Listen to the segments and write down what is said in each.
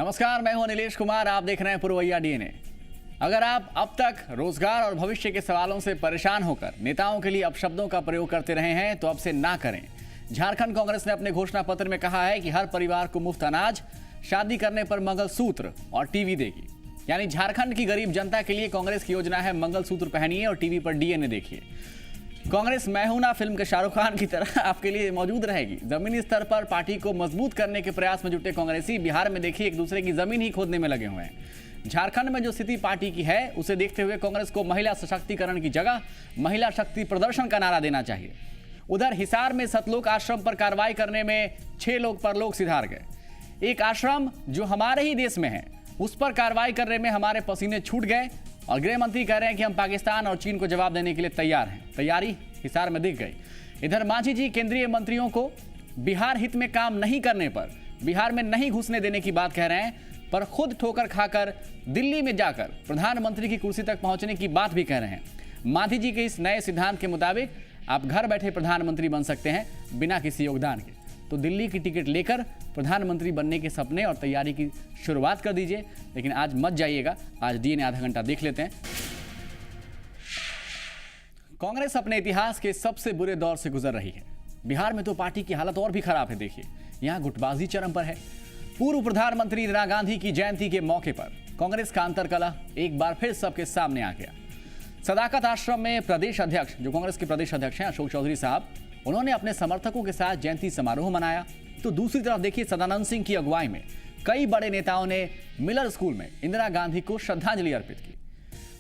नमस्कार, मैं हूं नीलेश कुमार। आप देख रहे हैं पुरवैया डीएनए। अगर आप अब तक रोजगार और भविष्य के सवालों से परेशान होकर नेताओं के लिए अपशब्दों का प्रयोग करते रहे हैं तो अब से ना करें। झारखंड कांग्रेस ने अपने घोषणा पत्र में कहा है कि हर परिवार को मुफ्त अनाज, शादी करने पर मंगलसूत्र और टीवी देगी। यानी झारखंड की गरीब जनता के लिए कांग्रेस की योजना है मंगलसूत्र पहनिए और टीवी पर डीएनए देखिए। कांग्रेस मैं हूं ना फिल्म के शाहरुख खान की तरह आपके लिए मौजूद रहेगी। जमीनी स्तर पर पार्टी को मजबूत करने के प्रयास में जुटे कांग्रेसी बिहार में देखिए एक दूसरे की जमीन ही खोदने में लगे हुए हैं। झारखंड में जो स्थिति पार्टी की है उसे देखते हुए कांग्रेस को महिला सशक्तिकरण की जगह महिला शक्ति प्रदर्शन का नारा देना चाहिए। उधर हिसार में सतलोक आश्रम पर कार्रवाई करने में 6 लोग परलोक सिधार गए। एक आश्रम जो हमारे ही देश में है उस पर कार्रवाई करने में हमारे पसीने छूट गए और गृह मंत्री कह रहे हैं कि हम पाकिस्तान और चीन को जवाब देने के लिए तैयार हैं। तैयारी हिसार में दिख गई। इधर मांझी जी केंद्रीय मंत्रियों को बिहार हित में काम नहीं करने पर बिहार में नहीं घुसने देने की बात कह रहे हैं, पर खुद ठोकर खाकर दिल्ली में जाकर प्रधानमंत्री की कुर्सी तक पहुंचने की बात भी कह रहे हैं। मांझी जी के इस नए सिद्धांत के मुताबिक आप घर बैठे प्रधानमंत्री बन सकते हैं बिना किसी योगदान के। तो दिल्ली की टिकट लेकर प्रधानमंत्री बनने के सपने और तैयारी की शुरुआत कर दीजिए। लेकिन आज मत जाइएगा, आज डीएनए आधा घंटा देख लेते हैं। कांग्रेस अपने इतिहास के सबसे बुरे दौर से गुजर रही है। बिहार में तो पार्टी की हालत और भी खराब है। देखिए, यहां गुटबाजी चरम पर है। पूर्व प्रधानमंत्री इंदिरा गांधी की जयंती के मौके पर कांग्रेस का अंतर्कलह एक बार फिर सबके सामने आ गया। सदाकत आश्रम में प्रदेश अध्यक्ष, जो कांग्रेस के प्रदेश अध्यक्ष हैं अशोक चौधरी साहब, उन्होंने अपने समर्थकों के साथ जयंती समारोह मनाया। तो दूसरी तरफ देखिए, सदानंद सिंह की अगुवाई में कई बड़े नेताओं ने मिलर स्कूल में इंदिरा गांधी को श्रद्धांजलि अर्पित की।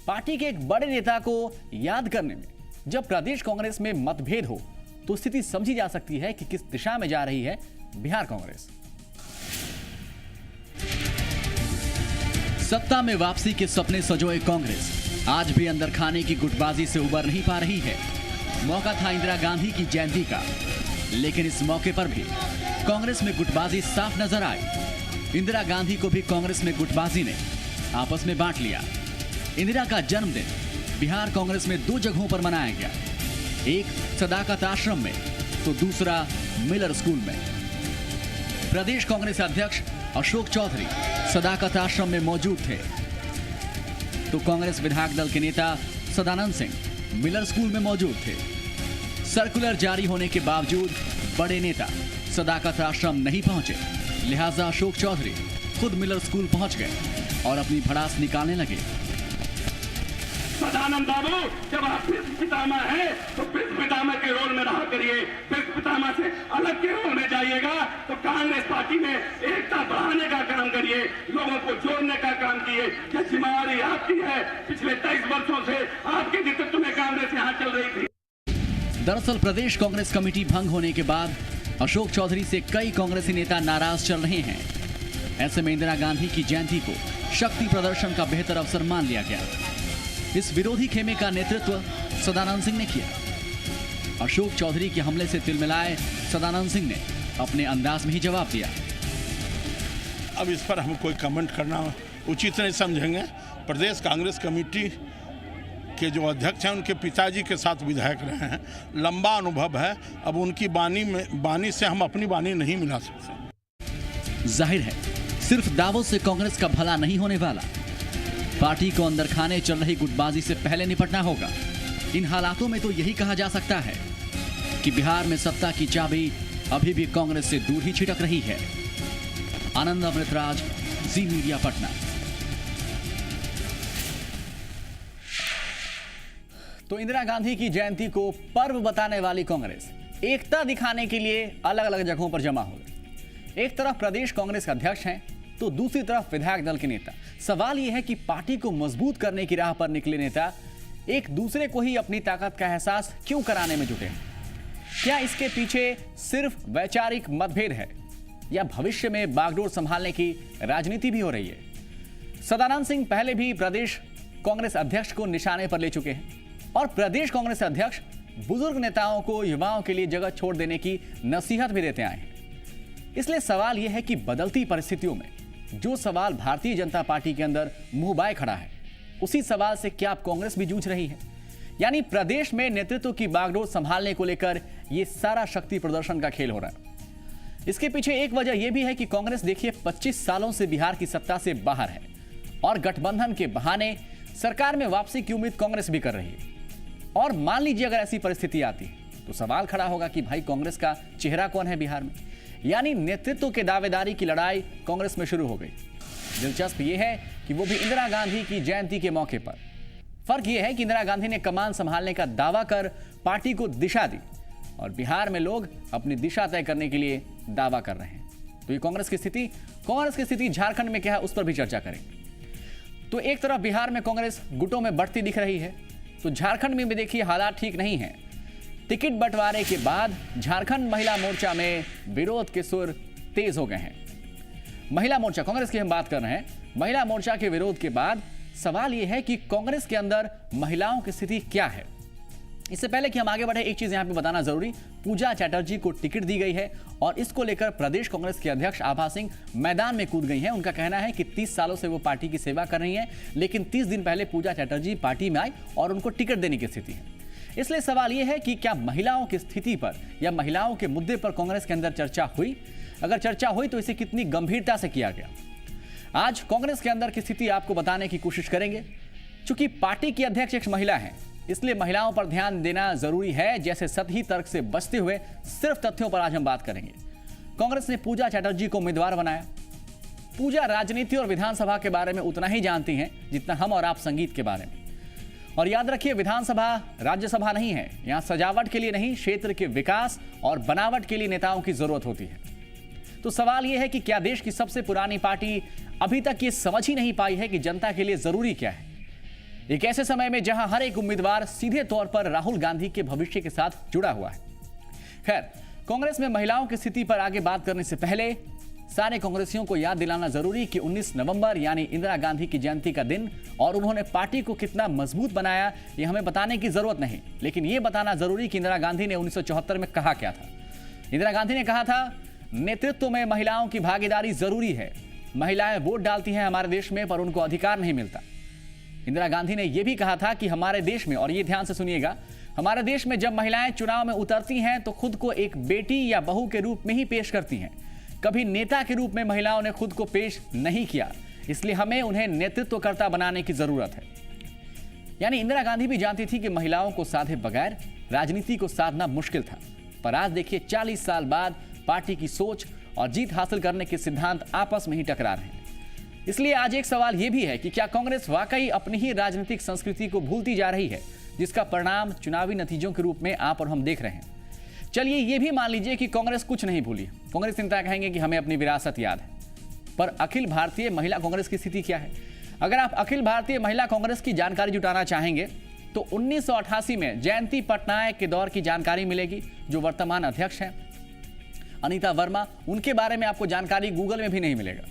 पार्टी के एक बड़े नेता को याद करने में जब प्रदेश कांग्रेस में मतभेद हो तो स्थिति समझी जा सकती है कि किस दिशा में जा रही है बिहार कांग्रेस। सत्ता में वापसी के सपने सजोए कांग्रेस आज भी अंदर खाने की गुटबाजी से उबर नहीं पा रही है। मौका था इंदिरा गांधी की जयंती का, लेकिन इस मौके पर भी कांग्रेस में गुटबाजी साफ नजर आई। इंदिरा गांधी को भी कांग्रेस में गुटबाजी ने आपस में बांट लिया। इंदिरा का जन्मदिन बिहार कांग्रेस में 2 जगहों पर मनाया गया, एक सदाकत आश्रम में तो दूसरा मिलर स्कूल में। प्रदेश कांग्रेस अध्यक्ष अशोक चौधरी सदाकत आश्रम में मौजूद थे, तो कांग्रेस विधायक दल के नेता सदानंद सिंह मिलर स्कूल में मौजूद थे। सर्कुलर जारी होने के बावजूद बड़े नेता सदाकत आश्रम नहीं पहुंचे, लिहाजा अशोक चौधरी खुद मिलर स्कूल पहुंच गए और अपनी भड़ास निकालने लगे। सदानंद बाबू, जब आप भीष्म पितामह हैं तो भीष्म पितामह के रोल में रहा करिए। भीष्म पितामह से अलग के रोल में जाइएगा तो कांग्रेस पार्टी में एकता बढ़ाने का काम करिए, लोगों को जोड़ने का काम किए। यह जिम्मेवारी आपकी है। पिछले 23 वर्षों से आपके नेतृत्व में कांग्रेस यहाँ चल रही थी। दरअसल प्रदेश कांग्रेस कमेटी भंग होने के बाद अशोक चौधरी से कई कांग्रेसी नेता नाराज चल रहे हैं। ऐसे में इंदिरा गांधी की जयंती को शक्ति प्रदर्शन का बेहतर अवसर मान लिया गया। इस विरोधी खेमे का नेतृत्व सदानंद सिंह ने किया। अशोक चौधरी के हमले से तिलमिलाए सदानंद सिंह ने अपने अंदाज में ही जवाब दिया। अब इस पर हम कोई कमेंट करना उचित नहीं समझेंगे। प्रदेश कांग्रेस कमेटी के जो अध्यक्ष हैं उनके पिताजी के साथ विधायक रहे हैं, लंबा अनुभव है। अब उनकी बानी से हम अपनी बानी नहीं मिला सकते। जाहिर है सिर्फ दावों से कांग्रेस का भला नहीं होने वाला। पार्टी को अंदर खाने चल रही गुटबाजी से पहले निपटना होगा। इन हालातों में तो यही कहा जा सकता है कि बिहार में सत्ता की चाबी अभी भी कांग्रेस से दूर ही छिटक रही है। आनंद अमृतराज, जी मीडिया, पटना। तो इंदिरा गांधी की जयंती को पर्व बताने वाली कांग्रेस एकता दिखाने के लिए अलग अलग जगहों पर जमा हो गई। एक तरफ प्रदेश कांग्रेस के अध्यक्ष हैं तो दूसरी तरफ विधायक दल के नेता। सवाल यह है कि पार्टी को मजबूत करने की राह पर निकले नेता एक दूसरे को ही अपनी ताकत का एहसास क्यों कराने में जुटे हैं? क्या इसके पीछे सिर्फ वैचारिक मतभेद है या भविष्य में बागडोर संभालने की राजनीति भी हो रही है? सदानंद सिंह पहले भी प्रदेश कांग्रेस अध्यक्ष को निशाने पर ले चुके हैं और प्रदेश कांग्रेस अध्यक्ष बुजुर्ग नेताओं को युवाओं के लिए जगह छोड़ देने की नसीहत भी देते आए हैं। इसलिए सवाल यह है कि बदलती परिस्थितियों में जो सवाल भारतीय जनता पार्टी के अंदर मुंह बाए खड़ा है, उसी सवाल से क्या अब कांग्रेस भी जूझ रही है? यानी प्रदेश में नेतृत्व की बागडोर संभालने को लेकर यह सारा शक्ति प्रदर्शन का खेल हो रहा है। इसके पीछे एक वजह यह भी है कि कांग्रेस देखिए 25 सालों से बिहार की सत्ता से बाहर है और गठबंधन के बहाने सरकार में वापसी की उम्मीद कांग्रेस भी कर रही है। और मान लीजिए अगर ऐसी परिस्थिति आती है तो सवाल खड़ा होगा कि भाई कांग्रेस का चेहरा कौन है बिहार में, यानी नेतृत्व के दावेदारी की लड़ाई कांग्रेस में शुरू हो गई। दिलचस्प यह है कि वो भी इंदिरा गांधी की जयंती के मौके पर। फर्क यह है कि इंदिरा गांधी ने कमान संभालने का दावा कर पार्टी को दिशा दी और बिहार में लोग अपनी दिशा तय करने के लिए दावा कर रहे हैं। तो ये कांग्रेस की स्थिति झारखंड में क्या है उस पर भी चर्चा करेंगे। तो एक तरफ बिहार में कांग्रेस गुटों में बढ़ती दिख रही है, तो झारखंड में भी देखिए हालात ठीक नहीं है। टिकट बंटवारे के बाद झारखंड महिला मोर्चा में विरोध के सुर तेज हो गए हैं। महिला मोर्चा, कांग्रेस की हम बात कर रहे हैं, महिला मोर्चा के विरोध के बाद सवाल यह है कि कांग्रेस के अंदर महिलाओं की स्थिति क्या है। इससे पहले कि हम आगे बढ़े, एक चीज यहां पे बताना जरूरी, पूजा चैटर्जी को टिकट दी गई है और इसको लेकर प्रदेश कांग्रेस के अध्यक्ष आभा सिंह मैदान में कूद गई हैं। उनका कहना है कि 30 सालों से वो पार्टी की सेवा कर रही हैं, लेकिन 30 दिन पहले पूजा चैटर्जी पार्टी में आई और उनको टिकट देने की स्थिति है। इसलिए सवाल यह है कि क्या महिलाओं की स्थिति पर या महिलाओं के मुद्दे पर कांग्रेस के अंदर चर्चा हुई? अगर चर्चा हुई तो इसे कितनी गंभीरता से किया गया? आज कांग्रेस के अंदर की स्थिति आपको बताने की कोशिश करेंगे। चूंकि पार्टी की अध्यक्ष एक महिला है, इसलिए महिलाओं पर ध्यान देना जरूरी है। जैसे सतही तर्क से बचते हुए सिर्फ तथ्यों पर आज हम बात करेंगे। कांग्रेस ने पूजा चैटर्जी को उम्मीदवार बनाया। पूजा राजनीति और विधानसभा के बारे में उतना ही जानती हैं जितना हम और आप संगीत के बारे में। और याद रखिए, विधानसभा राज्यसभा नहीं है। यहां सजावट के लिए नहीं, क्षेत्र के विकास और बनावट के लिए नेताओं की जरूरत होती है। तो सवाल यह है कि क्या देश की सबसे पुरानी पार्टी अभी तक ये समझ ही नहीं पाई है कि जनता के लिए जरूरी क्या है? एक ऐसे समय में जहां हर एक उम्मीदवार सीधे तौर पर राहुल गांधी के भविष्य के साथ जुड़ा हुआ है। खैर, कांग्रेस में महिलाओं की स्थिति पर आगे बात करने से पहले सारे कांग्रेसियों को याद दिलाना जरूरी कि 19 नवंबर यानी इंदिरा गांधी की जयंती का दिन और उन्होंने पार्टी को कितना मजबूत बनाया, यह हमें बताने की जरूरत नहीं, लेकिन यह बताना जरूरी कि इंदिरा गांधी ने 1974 में कहा क्या था। इंदिरा गांधी ने कहा था, नेतृत्व में महिलाओं की भागीदारी जरूरी है। महिलाएं वोट डालती हैं हमारे देश में, पर उनको अधिकार नहीं मिलता। इंदिरा गांधी ने यह भी कहा था कि हमारे देश में, और ये ध्यान से सुनिएगा, हमारे देश में जब महिलाएं चुनाव में उतरती हैं तो खुद को एक बेटी या बहू के रूप में ही पेश करती हैं। कभी नेता के रूप में महिलाओं ने खुद को पेश नहीं किया, इसलिए हमें उन्हें नेतृत्वकर्ता बनाने की जरूरत है। यानी इंदिरा गांधी भी जानती थी कि महिलाओं को साधे बगैर राजनीति को साधना मुश्किल था। पर आज देखिए, 40 साल बाद पार्टी की सोच और जीत हासिल करने के सिद्धांत आपस में ही टकरा रहे हैं। इसलिए आज एक सवाल यह भी है कि क्या कांग्रेस वाकई अपनी ही राजनीतिक संस्कृति को भूलती जा रही है, जिसका परिणाम चुनावी नतीजों के रूप में आप और हम देख रहे हैं। चलिए ये भी मान लीजिए कि कांग्रेस कुछ नहीं भूली। कांग्रेस नेता कहेंगे कि हमें अपनी विरासत याद है, पर अखिल भारतीय महिला कांग्रेस की स्थिति क्या है? अगर आप अखिल भारतीय महिला कांग्रेस की जानकारी जुटाना चाहेंगे तो 1988 में जयंती पटनायक के दौर की जानकारी मिलेगी, जो वर्तमान अध्यक्ष हैं अनीता वर्मा। उनके बारे में आपको जानकारी गूगल में भी नहीं मिलेगा।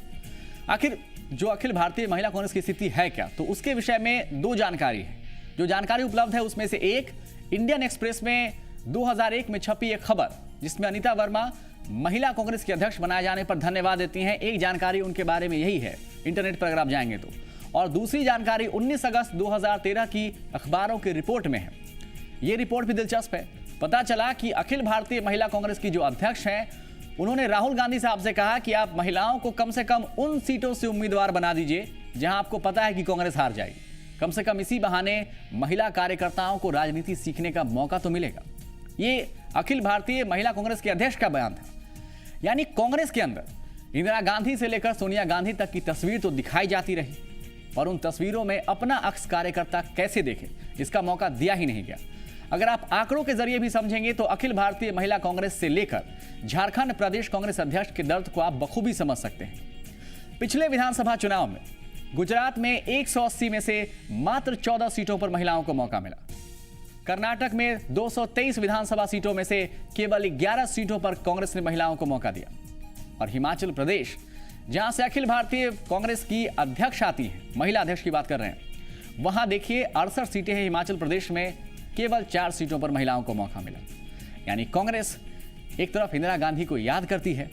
आखिर जो अखिल भारतीय महिला कांग्रेस की स्थिति है क्या, तो उसके विषय में 2 जानकारी है। जो जानकारी उपलब्ध है उसमें से एक, इंडियन एक्सप्रेस में 2001 में छपी एक खबर जिसमें अनीता वर्मा महिला कांग्रेस के अध्यक्ष बनाए जाने पर धन्यवाद देती हैं। एक जानकारी उनके बारे में यही है, इंटरनेट पर अगर आप जाएंगे तो। और दूसरी जानकारी 19 अगस्त 2013 की अखबारों की रिपोर्ट में है। यह रिपोर्ट भी दिलचस्प है। पता चला कि अखिल भारतीय महिला कांग्रेस की जो अध्यक्ष हैं, उन्होंने राहुल गांधी साहब से कहा कि आप महिलाओं को कम से कम उन सीटों से उम्मीदवार बना दीजिए जहां आपको पता है कि कांग्रेस हार जाएगी। कम से कम इसी बहाने महिला कार्यकर्ताओं को राजनीति सीखने का मौका तो मिलेगा। ये अखिल भारतीय महिला कांग्रेस के अध्यक्ष का बयान था। यानी कांग्रेस के अंदर इंदिरा गांधी से लेकर सोनिया गांधी तक की तस्वीर तो दिखाई जाती रही, और उन तस्वीरों में अपना अक्स कार्यकर्ता कैसे देखे, इसका मौका दिया ही नहीं गया। अगर आप आंकड़ों के जरिए भी समझेंगे तो अखिल भारतीय महिला कांग्रेस से लेकर झारखंड प्रदेश कांग्रेस अध्यक्ष के दर्द को आप बखूबी समझ सकते हैं। पिछले विधानसभा चुनाव में गुजरात में 180 में से मात्र 14 सीटों पर महिलाओं को मौका मिला। कर्नाटक में 223 विधानसभा सीटों में से केवल 11 सीटों पर कांग्रेस ने महिलाओं को मौका दिया। और हिमाचल प्रदेश, जहां से अखिल भारतीय कांग्रेस की अध्यक्ष आती है, महिला अध्यक्ष की बात कर रहे हैं, वहां देखिए 68 सीटें हैं हिमाचल प्रदेश में, केवल 4 सीटों पर महिलाओं को मौका मिला। यानी कांग्रेस एक तरफ इंदिरा गांधी को याद करती है,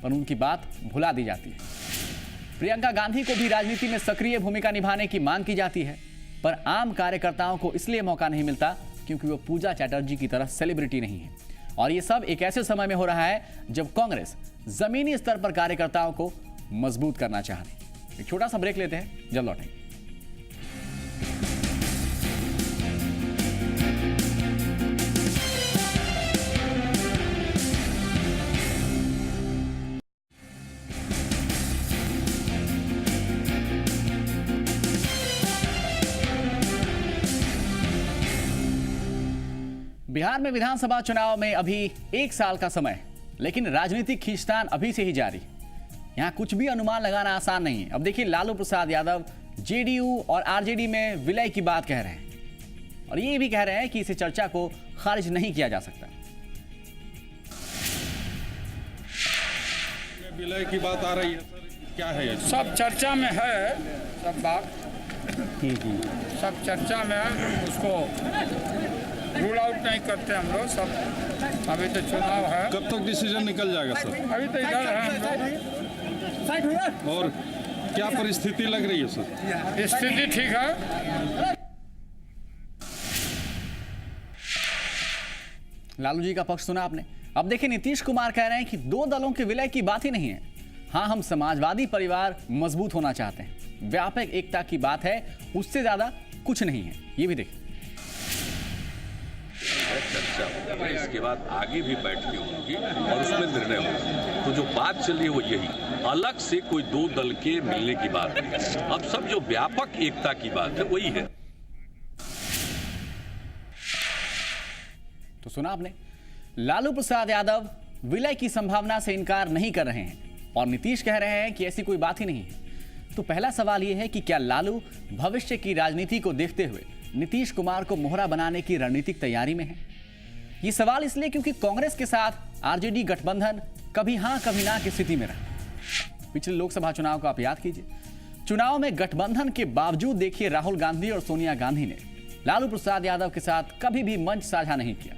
पर उनकी बात भुला दी जाती है। प्रियंका गांधी को भी राजनीति में सक्रिय भूमिका निभाने की मांग की जाती है, पर आम कार्यकर्ताओं को इसलिए मौका नहीं मिलता क्योंकि वो पूजा चैटर्जी की तरह सेलिब्रिटी नहीं है और ये सब एक ऐसे समय में हो रहा है जब कांग्रेस जमीनी स्तर पर कार्यकर्ताओं को मजबूत करना चाह रही है। एक छोटा सा ब्रेक लेते हैं, जब लौटेंगे। बिहार में विधानसभा चुनाव में अभी 1 साल का समय है, लेकिन राजनीतिक खींचतान अभी से ही जारी। यहां कुछ भी अनुमान लगाना आसान नहीं है। अब देखिए, लालू प्रसाद यादव जेडीयू और आरजेडी में विलय की बात कह रहे हैं और ये भी कह रहे हैं कि इसे चर्चा को खारिज नहीं किया जा सकता। विलय की बात आ रही है सर, क्या है ये? सब चर्चा में है, सब बात सब चर्चा में है। उसको रूल आउट नहीं करते हम लोग। सब अभी तो चुनाव है। कब तक डिसीजन निकल जाएगा सर? अभी तो इधर है हम लोग। और क्या परिस्थिति लग रही है सर? स्थिति ठीक है। लालू जी का पक्ष सुना आपने। अब देखिए, नीतीश कुमार कह रहे हैं कि 2 दलों के विलय की बात ही नहीं है। हाँ, हम समाजवादी परिवार मजबूत होना चाहते हैं, व्यापक एकता की बात है, उससे ज्यादा कुछ नहीं है। ये भी देखिए। चर्चा होगी, इसके बाद आगे भी बैठकें होंगी और उसमें निर्णय होगा। तो जो बात चल रही है वो यही, अलग से कोई 2 दल के मिलने की बात नहीं। अब सब जो व्यापक एकता की बात है वही है। तो सुना आपने, लालू प्रसाद यादव विलय की संभावना से इनकार नहीं कर रहे हैं और नीतीश कह रहे हैं कि ऐसी कोई बात ही नहीं है। तो पहला सवाल यह है कि क्या लालू भविष्य की राजनीति को देखते हुए नीतीश कुमार को मोहरा बनाने की रणनीतिक तैयारी में है? यह सवाल इसलिए क्योंकि कांग्रेस के साथ आरजेडी गठबंधन कभी हां कभी ना की स्थिति में रहा। पिछले लोकसभा चुनाव को आप याद कीजिए। चुनाव में गठबंधन के बावजूद देखिए, राहुल गांधी और सोनिया गांधी ने लालू प्रसाद यादव के साथ कभी भी मंच साझा नहीं किया।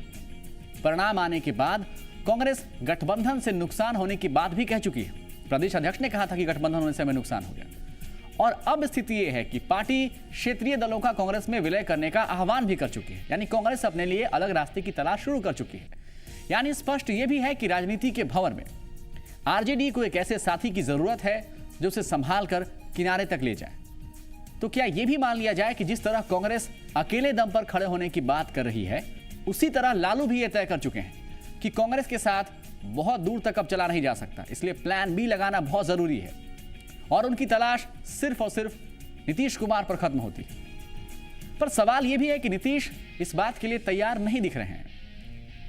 परिणाम आने के बाद कांग्रेस गठबंधन से नुकसान होने की बात भी कह चुकी है। प्रदेश अध्यक्ष ने कहा था कि गठबंधन होने से हमें नुकसान हो गया। और अब स्थिति यह है कि पार्टी क्षेत्रीय दलों का कांग्रेस में विलय करने का आह्वान भी कर चुकी है। यानी कांग्रेस अपने लिए अलग रास्ते की तलाश शुरू कर चुकी है। यानी स्पष्ट यह भी है कि राजनीति के भंवर में आरजेडी को एक ऐसे साथी की जरूरत है जो उसे संभाल कर किनारे तक ले जाए। तो क्या यह भी मान लिया जाए कि जिस तरह कांग्रेस अकेले दम पर खड़े होने की बात कर रही है, उसी तरह लालू भी यह तय कर चुके हैं कि कांग्रेस के साथ बहुत दूर तक अब चला नहीं जा सकता, इसलिए प्लान बी लगाना बहुत जरूरी है और उनकी तलाश सिर्फ और सिर्फ नीतीश कुमार पर खत्म होती है। पर सवाल यह भी है कि नीतीश इस बात के लिए तैयार नहीं दिख रहे हैं।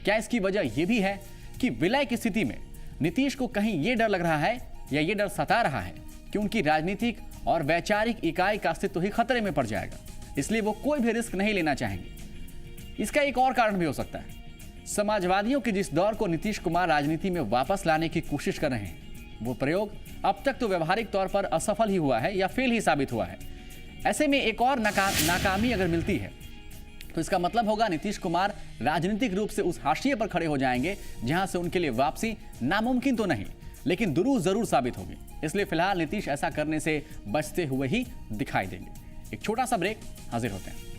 क्या इसकी वजह यह भी है कि विलय की स्थिति में नीतीश को कहीं यह डर लग रहा है या यह डर सता रहा है कि उनकी राजनीतिक और वैचारिक इकाई का अस्तित्व ही खतरे में पड़ जाएगा, इसलिए वो कोई भी रिस्क नहीं लेना चाहेंगे। इसका एक और कारण भी हो सकता है। समाजवादियों के जिस दौर को नीतीश कुमार राजनीति में वापस लाने की कोशिश कर रहे हैं, वो प्रयोग अब तक तो व्यवहारिक तौर पर असफल ही हुआ है या फेल ही साबित हुआ है। ऐसे में एक और नाकामी अगर मिलती है तो इसका मतलब होगा नीतीश कुमार राजनीतिक रूप से उस हाशिए पर खड़े हो जाएंगे जहां से उनके लिए वापसी नामुमकिन तो नहीं, लेकिन दुरूह जरूर साबित होगी। इसलिए फिलहाल नीतीश ऐसा करने से बचते हुए ही दिखाई देंगे। एक छोटा सा ब्रेक, हाजिर होते हैं।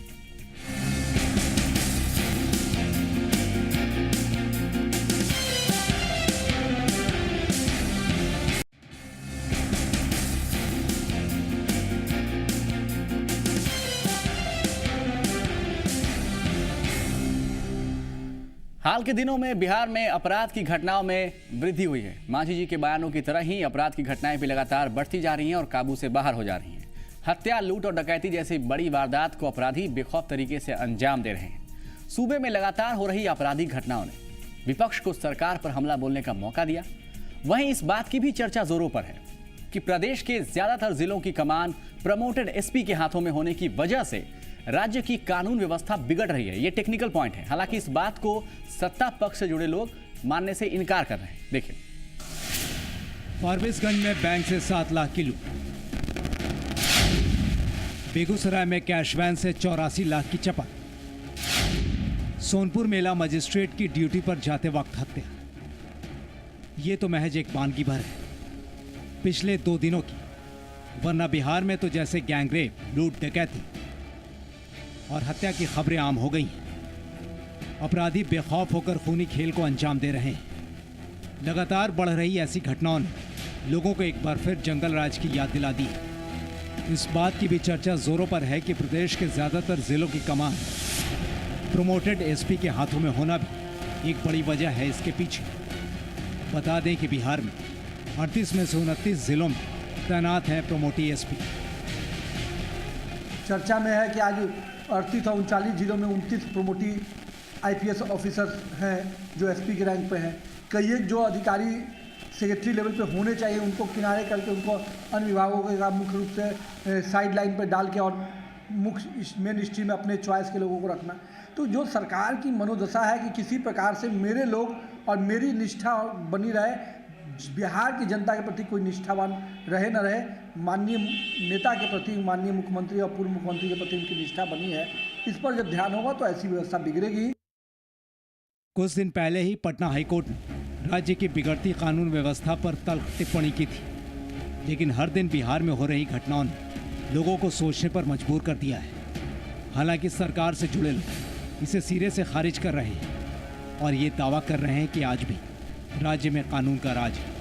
हाल के दिनों में बिहार में अपराध की घटनाओं में वृद्धि हुई है। मांझी जी के बयानों की तरह ही अपराध की घटनाएं भी लगातार बढ़ती जा रही हैं और काबू से बाहर हो जा रही हैं। हत्या, लूट और डकैती जैसी बड़ी वारदात को अपराधी बेखौफ तरीके से अंजाम दे रहे हैं। सूबे में लगातार हो रही आपराधिक घटनाओं ने विपक्ष को सरकार पर हमला बोलने का मौका दिया। वहीं इस बात की भी चर्चा जोरों पर है कि प्रदेश के ज्यादातर जिलों की कमान प्रमोटेड एसपी के हाथों में होने की वजह से राज्य की कानून व्यवस्था बिगड़ रही है। यह टेक्निकल पॉइंट है। हालांकि इस बात को सत्ता पक्ष से जुड़े लोग मानने से इनकार कर रहे हैं। देखिए, फारबिसगंज में बैंक से 7 लाख की लूट, बेगूसराय में कैश वैन से 84 लाख की चपत, सोनपुर मेला मजिस्ट्रेट की ड्यूटी पर जाते वक्त हत्या। ये तो महज एक वानगी भर है पिछले 2 दिनों की, वरना बिहार में तो जैसे गैंगरेप, लूट, डकैती और हत्या की खबरें आम हो गई हैं। अपराधी बेखौफ होकर खूनी खेल को अंजाम दे रहे हैं। लगातार बढ़ रही ऐसी घटनाओं ने लोगों को एक बार फिर जंगल राज की याद दिला दी। इस बात की भी चर्चा जोरों पर है कि प्रदेश के ज्यादातर जिलों की कमान प्रोमोटेड एसपी के हाथों में होना भी एक बड़ी वजह है इसके पीछे। बता दें कि बिहार में 38 में से 29 जिलों में तैनात हैं प्रोमोटी एसपी। चर्चा में है कि आज 38 और 39 जिलों में 29 प्रोमोटी आईपीएस ऑफिसर हैं जो एसपी के रैंक पे हैं। कई एक जो अधिकारी सेक्रेटरी लेवल पे होने चाहिए उनको किनारे करके उनको अन्य विभागों के काम मुख्य रूप से साइड लाइन पर डाल के और मुख्य मेन स्ट्रीम में अपने चॉइस के लोगों को रखना। तो जो सरकार की मनोदशा है कि किसी प्रकार से मेरे लोग और मेरी निष्ठा बनी रहे, बिहार की जनता के प्रति कोई निष्ठावान रहे न रहे, माननीय नेता के प्रति, माननीय मुख्यमंत्री और पूर्व मुख्यमंत्री के प्रति उनकी निष्ठा बनी है, इस पर जब ध्यान होगा तो ऐसी व्यवस्था बिगड़ेगी। कुछ दिन पहले ही पटना हाईकोर्ट ने राज्य की बिगड़ती कानून व्यवस्था पर तल्ख टिप्पणी की थी, लेकिन हर दिन बिहार में हो रही घटनाओं ने लोगों को सोचने पर मजबूर कर दिया है। हालांकि सरकार से जुड़े लोग इसे सिरे से खारिज कर रहे हैं और ये दावा कर रहे हैं कि आज भी राज्य में कानून का राज है।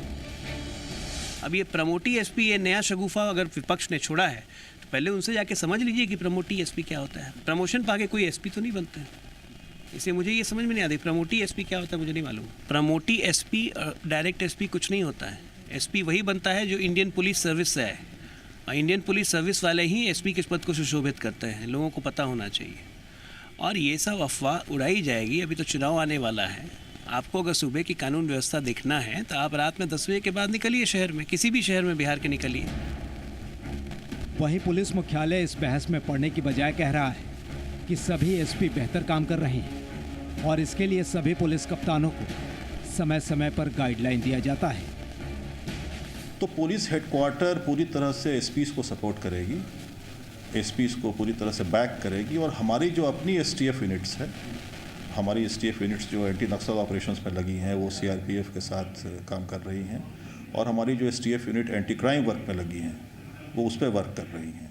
अब ये प्रमोटी एसपी, ये नया शगुफा अगर विपक्ष ने छोड़ा है तो पहले उनसे जाके समझ लीजिए कि प्रमोटी एसपी क्या होता है। प्रमोशन पाके कोई एसपी तो नहीं बनते, इसे मुझे ये समझ में नहीं आती प्रमोटी एसपी क्या होता है, मुझे नहीं मालूम। प्रमोटी एसपी डायरेक्ट एसपी कुछ नहीं होता है। एसपी वही बनता है जो इंडियन पुलिस सर्विस से है, और इंडियन पुलिस सर्विस वाले ही एसपी के पद को सुशोभित करते हैं। लोगों को पता होना चाहिए। और ये सब अफवाह उड़ाई जाएगी। अभी तो चुनाव आने वाला है। आपको अगर सूबे की कानून व्यवस्था देखना है तो आप रात में 10 बजे के बाद निकलिए शहर में, किसी भी शहर में बिहार के निकलिए। वहीं पुलिस मुख्यालय इस बहस में पड़ने की बजाय कह रहा है कि सभी एसपी बेहतर काम कर रहे हैं और इसके लिए सभी पुलिस कप्तानों को समय समय पर गाइडलाइन दिया जाता है। तो पुलिस हेडक्वार्टर पूरी तरह से एसपीज को सपोर्ट करेगी, एसपीज को पूरी तरह से बैक करेगी। और हमारी जो अपनी एसटीएफ यूनिट्स है, हमारी एसटीएफ यूनिट्स जो एंटी नक्सल ऑपरेशंस में लगी हैं वो सीआरपीएफ के साथ काम कर रही हैं, और हमारी जो STF unit anti crime work में लगी हैं वो उस पर वर्क कर रही हैं।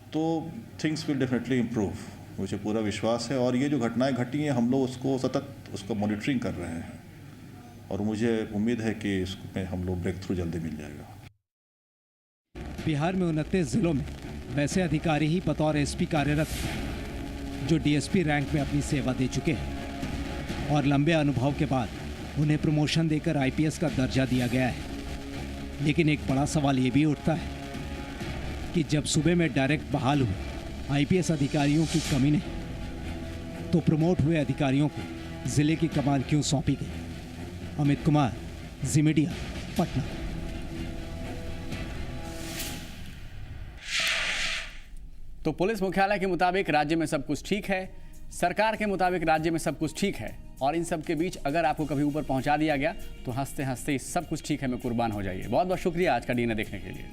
तो थिंग्स विल डेफिनेटली इम्प्रूव, मुझे पूरा विश्वास है। और ये जो घटनाएं घटी हैं हम लोग उसको सतत उसको मॉनिटरिंग कर रहे हैं, और मुझे उम्मीद है कि इसमें हम लोग ब्रेक थ्रू जल्दी मिल जाएगा। बिहार में 29 जिलों में वैसे अधिकारी ही बतौर एसपी कार्यरत हैं जो डीएसपी रैंक में अपनी सेवा दे चुके हैं, और लंबे अनुभव के बाद उन्हें प्रमोशन देकर आईपीएस का दर्जा दिया गया है। लेकिन एक बड़ा सवाल ये भी उठता है कि जब सूबे में डायरेक्ट बहाल हुए आईपीएस अधिकारियों की कमी नहीं, तो प्रमोट हुए अधिकारियों को जिले की कमान क्यों सौंपी गई? अमित कुमार, जी मीडिया, पटना। तो पुलिस मुख्यालय के मुताबिक राज्य में सब कुछ ठीक है, सरकार के मुताबिक राज्य में सब कुछ ठीक है, और इन सब के बीच अगर आपको कभी ऊपर पहुंचा दिया गया तो हंसते हंसते सब कुछ ठीक है में कुर्बान हो जाइए। बहुत बहुत शुक्रिया आज का डीएनए देखने के लिए।